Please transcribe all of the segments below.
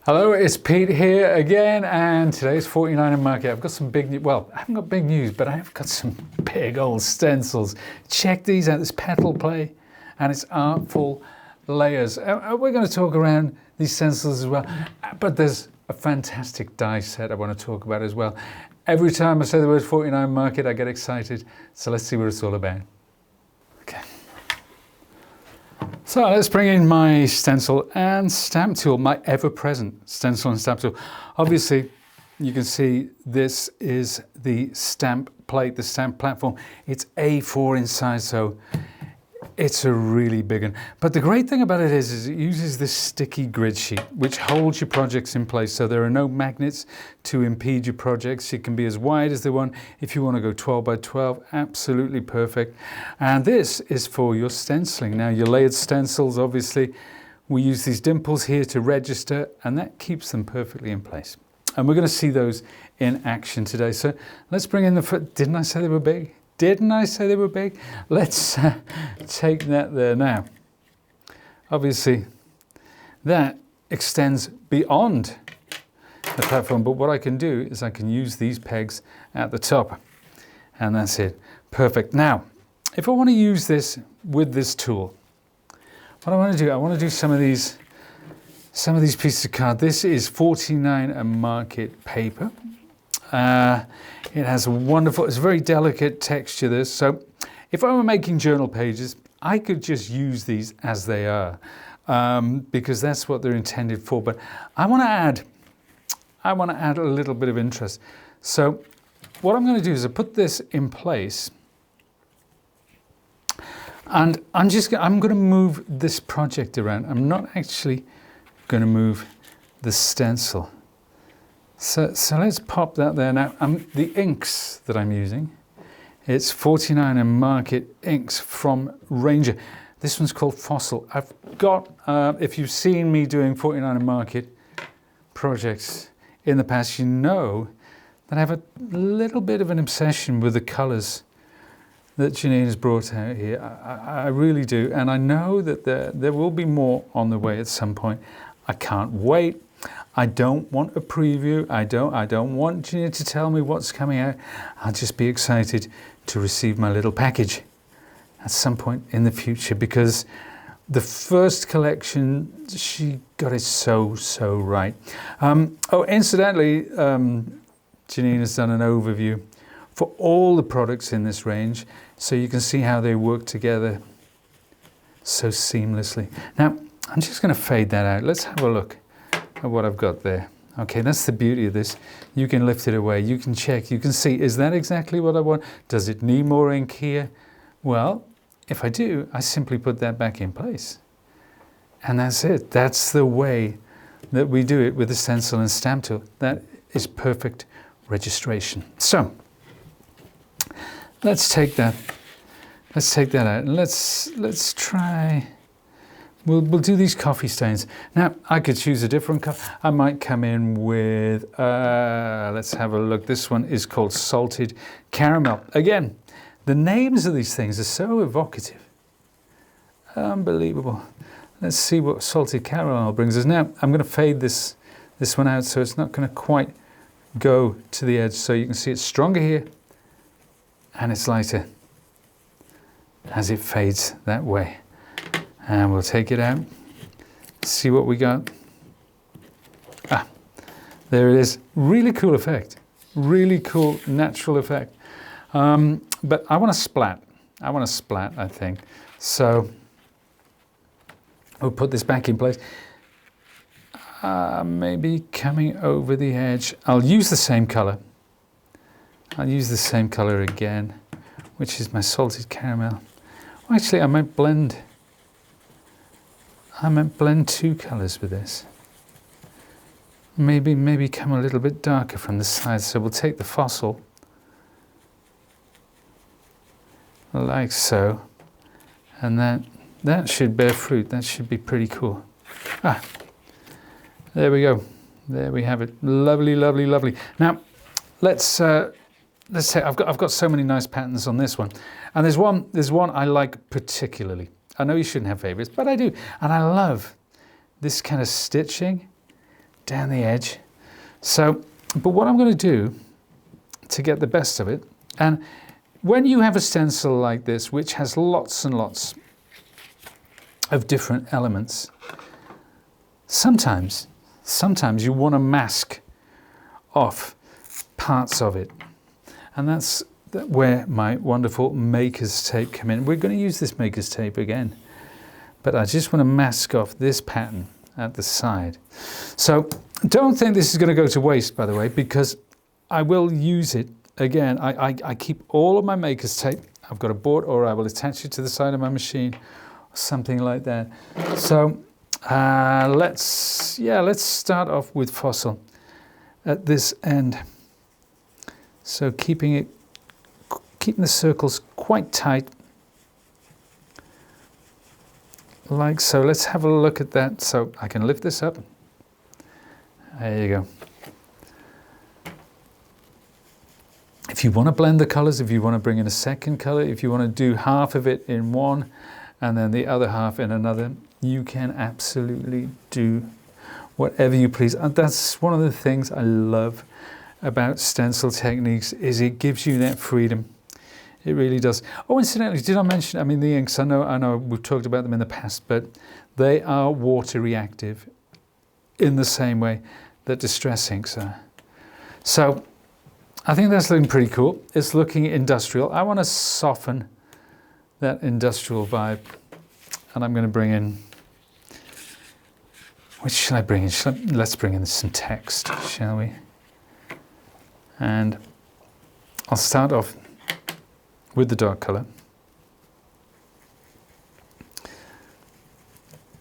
Hello, it's Pete here again, and today's 49 in market. I've got some big news. Well, I haven't got big news, but I have got some big old stencils. Check these out. This Petal play and its Artful Layers. We're going to talk around these stencils as well, but there's a fantastic die set I want to talk about as well. Every time I say the word 49 market, I get excited. So let's see what it's all about. Okay. So let's bring in my stencil and stamp tool, my ever-present stencil and stamp tool. Obviously, you can see this is the stamp plate, the stamp platform. It's A4 in size, so it's a really big one. But the great thing about it is it uses this sticky grid sheet, which holds your projects in place. So there are no magnets to impede your projects. It can be as wide as they want. If you want to go 12 by 12, absolutely perfect. And this is for your stenciling. Now, your layered stencils, obviously, we use these dimples here to register, and that keeps them perfectly in place. And we're going to see those in action today. So let's bring in the, didn't I say they were big? Didn't I say they were big? Let's take that there now. Obviously, that extends beyond the platform, but what I can do is I can use these pegs at the top, and that's it. Perfect. Now, if I want to use this with this tool, what I want to do, I want to do some of these pieces of card. This is 49 a market paper. It has a wonderful, it's a very delicate texture, this. So if I were making journal pages, I could just use these as they are, because that's what they're intended for. But I want to add a little bit of interest. So what I'm going to do is I put this in place, and I'm going to move this project around. I'm not actually going to move the stencil. So let's pop that there. Now, the inks that I'm using, it's 49 and market inks from Ranger. This one's called Fossil. I've got, if you've seen me doing 49 and market projects in the past, you know that I have a little bit of an obsession with the colors that Janine has brought out here. I really do. And I know that there will be more on the way at some point. I can't wait. I don't want a preview. I don't want Janine to tell me what's coming out. I'll just be excited to receive my little package at some point in the future, because the first collection, she got it so right. Oh, incidentally, Janine has done an overview for all the products in this range, so you can see how they work together so seamlessly. Now, I'm just going to fade that out. Let's have a look at what I've got there. Okay, that's the beauty of this. You can lift it away, you can check, you can see, is that exactly what I want? Does it need more ink here? Well, if I do, I simply put that back in place. And that's it. That's the way that we do it with the stencil and stamp tool. That is perfect registration. So, let's take that out, and let's try. We'll do these coffee stains. Now, I could choose a different color. I might come in with, let's have a look. This one is called Salted Caramel. Again, the names of these things are so evocative. Unbelievable. Let's see what Salted Caramel brings us. Now, I'm going to fade this one out so it's not going to quite go to the edge. So you can see it's stronger here and it's lighter as it fades that way. And we'll take it out, see what we got. Ah, there it is. Really cool effect. Really cool natural effect. But I want to splat. I think. So we'll put this back in place. Maybe coming over the edge. I'll use the same color. I'll use the same color again, which is my Salted Caramel. Well, actually, I might blend two colors with this. Maybe come a little bit darker from the sides. So we'll take the Fossil, like so, and that should bear fruit. That should be pretty cool. Ah, there we go. There we have it. Lovely, lovely, lovely. Now, let's say I've got so many nice patterns on this one, and there's one I like particularly. I know you shouldn't have favorites, but I do. And I love this kind of stitching down the edge. So, but what I'm going to do to get the best of it, and when you have a stencil like this, which has lots and lots of different elements, sometimes you want to mask off parts of it. And that's where my wonderful maker's tape come in. We're going to use this maker's tape again, but I just want to mask off this pattern at the side. So don't think this is going to go to waste, by the way, because I will use it again. I keep all of my maker's tape. I've got a board, or I will attach it to the side of my machine, or something like that. So let's start off with fossil at this end. So keeping the circles quite tight, like so. Let's have a look at that. So I can lift this up. There you go. If you want to blend the colors, if you want to bring in a second color, if you want to do half of it in one and then the other half in another, you can absolutely do whatever you please. And that's one of the things I love about stencil techniques, is it gives you that freedom. It really does. Oh, incidentally, did I mention, I mean, the inks, I know we've talked about them in the past, but they are water reactive in the same way that distress inks are. So I think that's looking pretty cool. It's looking industrial. I want to soften that industrial vibe, and I'm going to bring in, which shall I bring in? Let's bring in some text, shall we? And I'll start off with the dark color.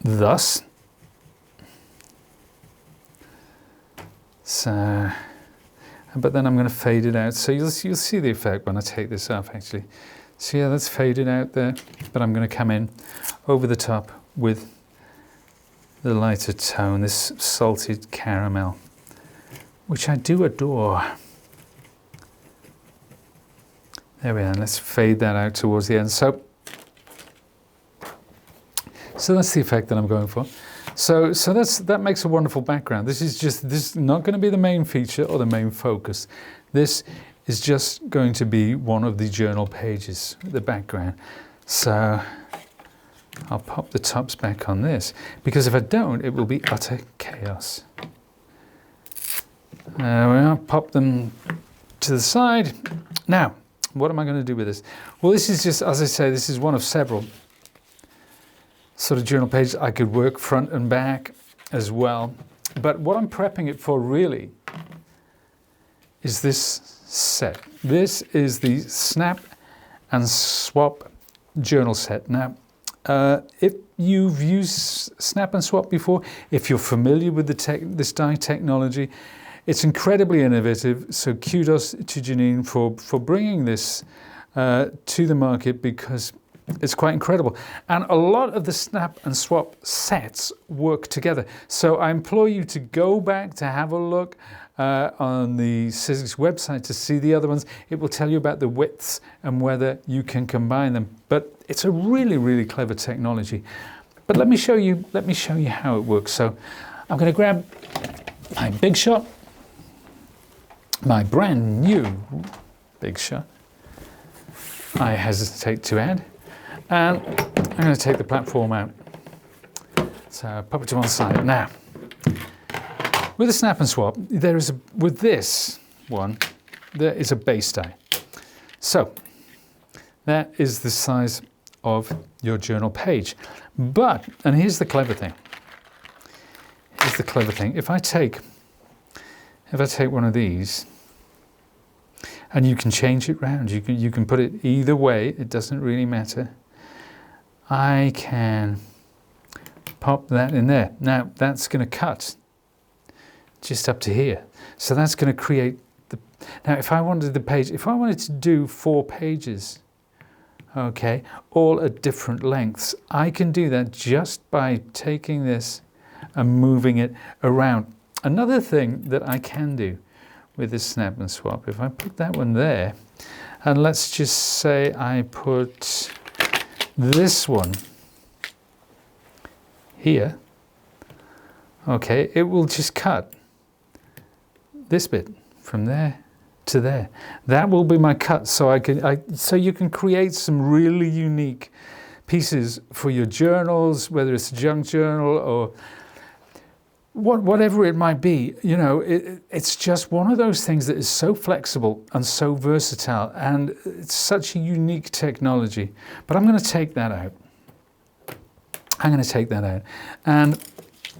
Thus. So, but then I'm going to fade it out. So you'll see the effect when I take this off, actually. So yeah, that's faded out there, but I'm going to come in over the top with the lighter tone, this salted caramel, which I do adore. There we are. Let's fade that out towards the end. So that's the effect that I'm going for. So that makes a wonderful background. This is not going to be the main feature or the main focus. This is just going to be one of the journal pages, the background. So I'll pop the tops back on this, because if I don't, it will be utter chaos. There we are. Pop them to the side. Now, what am I going to do with this? Well, this is just, as I say, this is one of several sort of journal pages. I could work front and back as well. But what I'm prepping it for really is this set. This is the Snap and Swap journal set. Now, if you've used Snap and Swap before, if you're familiar with this die technology, it's incredibly innovative. So kudos to Janine for bringing this to the market, because it's quite incredible. And a lot of the Snap and Swap sets work together. So I implore you to go back to have a look on the Sizzix website to see the other ones. It will tell you about the widths and whether you can combine them. But it's a really, really clever technology. But let me show you how it works. So I'm going to grab my Big Shot, my brand new Big Shot, I hesitate to add, and I'm going to take the platform out. So pop it to one side. Now, with a Snap and Swap, with this one, there is a base die. So that is the size of your journal page. But, and here's the clever thing. Here's the clever thing. If I take one of these, and you can change it round, you can put it either way, it doesn't really matter. I can pop that in there. Now that's going to cut just up to here. So that's going to create the, now if I wanted to do 4 pages, okay, all at different lengths, I can do that just by taking this and moving it around. Another thing that I can do with this Snap and Swap, if I put that one there, and let's just say I put this one here, okay, it will just cut this bit from there to there. That will be my cut, so so you can create some really unique pieces for your journals, whether it's a junk journal or whatever it might be. You know, it's just one of those things that is so flexible and so versatile, and it's such a unique technology. But I'm going to take that out. I'm going to take that out, and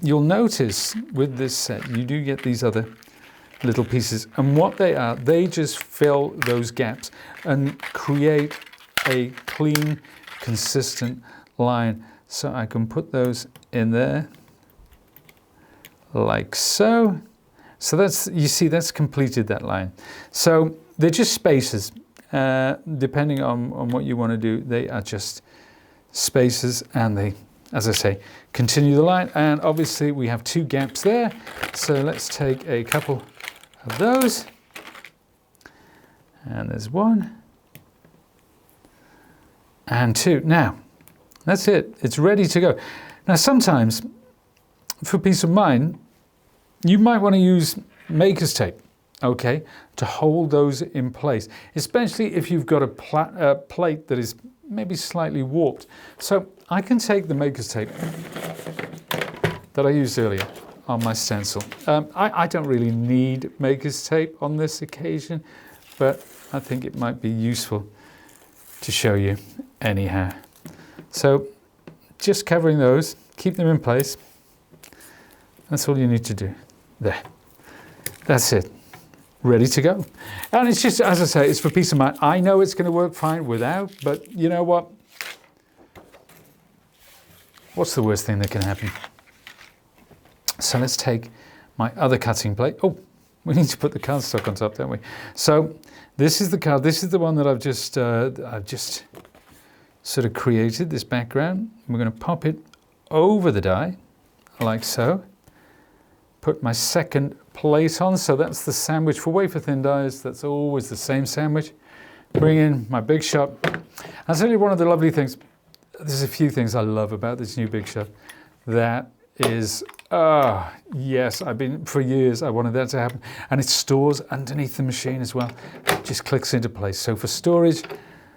you'll notice with this set you do get these other little pieces, and what they are, they just fill those gaps and create a clean, consistent line. So I can put those in there like so. So that's, you see, that's completed that line. So they're just spaces. Depending on what you want to do, they are just spaces, and they, as I say, continue the line. And obviously we have two gaps there. So let's take a couple of those. And there's one. And two. Now, that's it. It's ready to go. Now, sometimes, for peace of mind, you might want to use maker's tape, okay, to hold those in place, especially if you've got a plate that is maybe slightly warped. So I can take the maker's tape that I used earlier on my stencil. I don't really need maker's tape on this occasion, but I think it might be useful to show you anyhow. So just covering those, keep them in place. That's all you need to do. There. That's it. Ready to go. And it's just, as I say, it's for peace of mind. I know it's going to work fine without, but you know what? What's the worst thing that can happen? So let's take my other cutting plate. Oh, we need to put the cardstock on top, don't we? So this is the card. This is the one that I've just sort of created, this background. We're going to pop it over the die, like so. Put my second plate on. So that's the sandwich for wafer thin dies. That's always the same sandwich. Bring in my Big Shot. I'll tell you one of the lovely things. There's a few things I love about this new Big Shot. That is, yes, for years I wanted that to happen. And it stores underneath the machine as well. It just clicks into place. So for storage,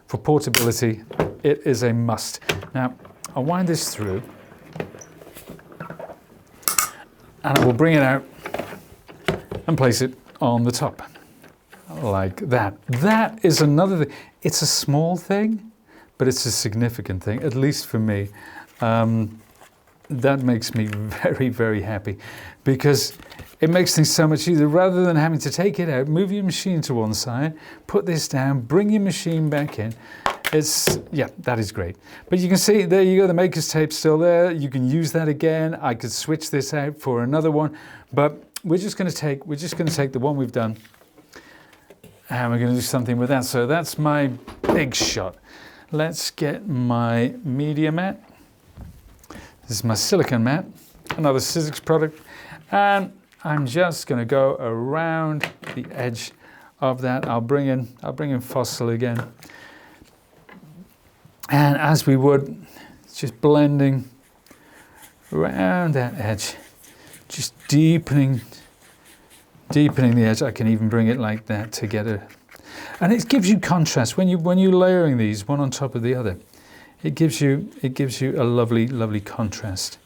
for portability, it is a must. Now, I'll wind this through. And I will bring it out and place it on the top, like that. That is another thing. It's a small thing, but it's a significant thing, at least for me. That makes me very, very happy, because it makes things so much easier. Rather than having to take it out, move your machine to one side, put this down, bring your machine back in. Yeah, that is great. But you can see, there you go, the maker's tape's still there. You can use that again. I could switch this out for another one, but we're just going to take the one we've done, and we're going to do something with that. So that's my Big Shot. Let's get my media mat. This is my silicone mat, another Sizzix product, and I'm just going to go around the edge of that. I'll bring in Fossil again. And as we would, just blending around that edge, just deepening the edge. I can even bring it like that together. And it gives you contrast when you're layering these one on top of the other. It gives you a lovely, lovely contrast.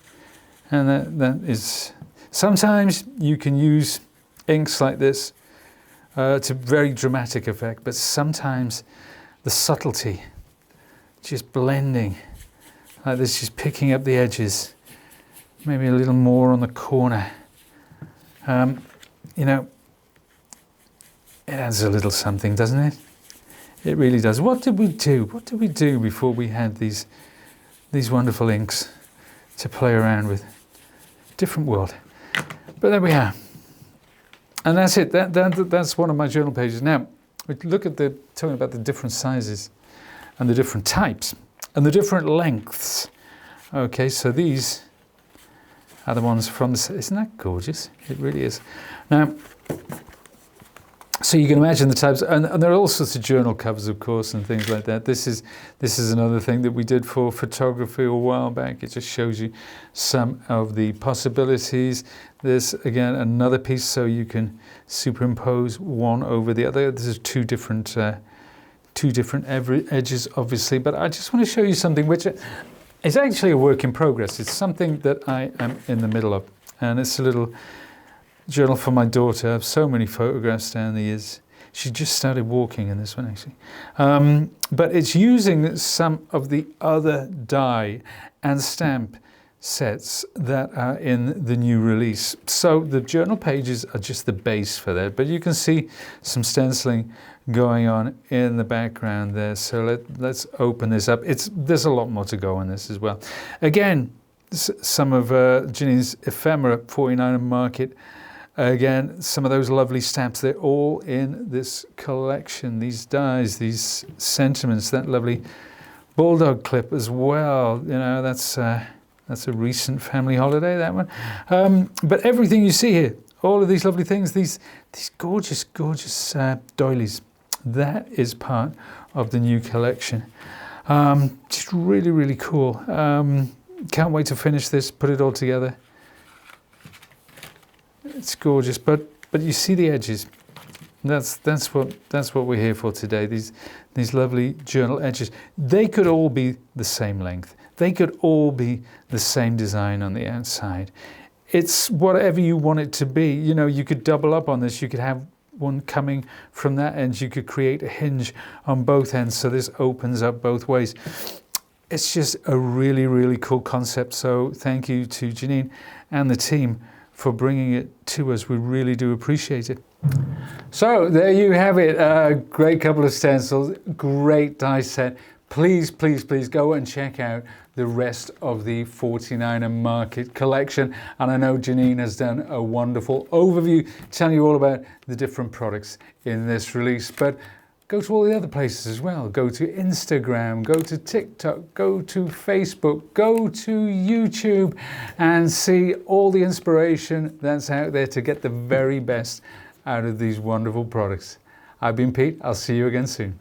And that is, sometimes you can use inks like this to very dramatic effect, but sometimes the subtlety, just blending like this, just picking up the edges, maybe a little more on the corner. You know, it adds a little something, doesn't it? It really does. What did we do? What did we do before we had these wonderful inks to play around with? Different world. But there we are. And that's it. That's one of my journal pages. Now, we look at talking about the different sizes and the different types and the different lengths. Okay, so these are the ones from the, isn't that gorgeous? It really is. Now, So you can imagine the types, and there are all sorts of journal covers, of course, and things like that. This is another thing that we did for photography a while back. It just shows you some of the possibilities. There's again another piece, so you can superimpose one over the other. This is two different edges, obviously. But I just want to show you something which is actually a work in progress. It's something that I am in the middle of, and it's a little journal for my daughter. I have so many photographs down the years. She just started walking in this one, actually. But it's using some of the other die and stamp sets that are in the new release. So the journal pages are just the base for that, but you can see some stenciling going on in the background there. So let's open this up. There's a lot more to go on this as well. Again, some of Janine's ephemera 49er market. Again, some of those lovely stamps, they're all in this collection. These dies, these sentiments, that lovely bulldog clip as well. You know, that's a recent family holiday, that one. But everything you see here, all of these lovely things, these gorgeous, gorgeous doilies, that is part of the new collection. Just really, really cool. Can't wait to finish this, put it all together. It's gorgeous, but you see the edges. That's what we're here for today. These lovely journal edges. They could all be the same length. They could all be the same design on the outside. It's whatever you want it to be. You know, you could double up on this. You could have one coming from that end. You could create a hinge on both ends, so this opens up both ways. It's just a really, really cool concept. So thank you to Janine and the team for bringing it to us. We really do appreciate it. So there you have it. A great couple of stencils, great die set. Please, please, please go and check out the rest of the 49er Market collection. And I know Janine has done a wonderful overview telling you all about the different products in this release. But go to all the other places as well. Go to Instagram, go to TikTok, go to Facebook, go to YouTube, and see all the inspiration that's out there to get the very best out of these wonderful products. I've been Pete. I'll see you again soon.